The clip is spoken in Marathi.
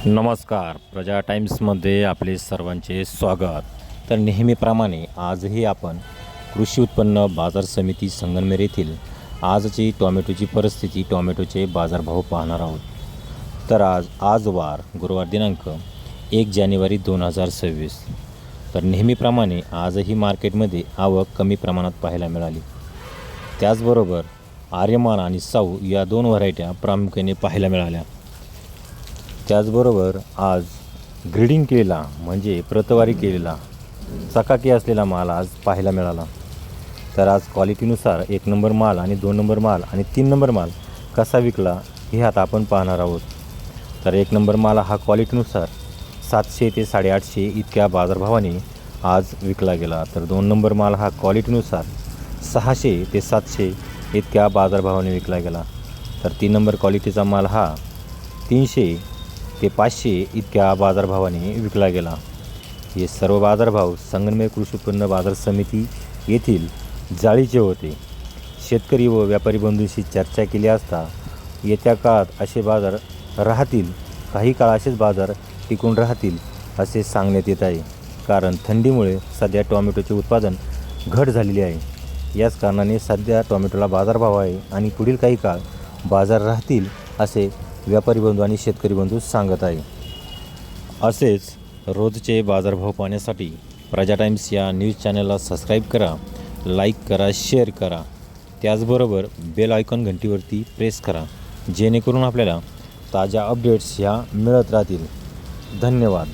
नमस्कार, प्रजा टाइम्समध्ये आपले सर्वांचे स्वागत. तर नेहमीप्रमाणे आजही आपण कृषी उत्पन्न बाजार समिती संगमनेर येथील आजची टोमॅटोची परिस्थिती, टोमॅटोचे बाजारभाव पाहणार आहोत. तर आज वार गुरुवार दिनांक 1 जानेवारी 2026. तर नेहमीप्रमाणे आजही मार्केटमध्ये आवक कमी प्रमाणात पाहायला मिळाली. त्याचबरोबर आर्यमान आणि साऊ या दोन व्हरायट्या प्रामुख्याने पाहायला मिळाल्या. त्याचबरोबर आज ग्रेडिंग केलेला म्हणजे प्रतवारी केलेला चकाकी असलेला माल आज पाहायला मिळाला. तर आज क्वालिटीनुसार 1 नंबर माल आणि 2 नंबर माल आणि 3 नंबर माल कसा विकला हे आता आपण पाहणार आहोत. तर 1 नंबर माल हा क्वालिटीनुसार 700 ते 850 इतक्या बाजारभावाने आज विकला गेला. तर 2 नंबर माल हा क्वालिटीनुसार 600 ते 700 इतक्या बाजारभावाने विकला गेला. तर 3 नंबर क्वालिटीचा माल हा 300 ते 500 इतक्या बाजारभावाने विकला गेला. हे सर्व बाजारभाव संगमनेर कृषी उत्पन्न बाजार समिती येथील जाळीचे होते. शेतकरी व व्यापारी बंधूंशी चर्चा केली असता येत्या काळात असे बाजार राहतील, काही काळ असेच बाजार टिकून राहतील असे सांगण्यात येत आहे. कारण थंडीमुळे सध्या टोमॅटोचे उत्पादन घट झालेली आहे. याच कारणाने सध्या टोमॅटोला बाजारभाव आहे आणि पुढील काही काळ बाजार राहतील असे व्यापारी बंधू आणि शेतकरी बंधू सांगत आहे. असेच रोजचे बाजारभाव पाहण्यासाठी प्रजा टाइम्स या न्यूज चॅनलला सबस्क्राईब करा, लाईक करा, शेअर करा. त्याचबरोबर बेल आयकॉन घंटीवरती प्रेस करा, जेणेकरून आपल्याला ताज्या अपडेट्स ह्या मिळत राहतील. धन्यवाद.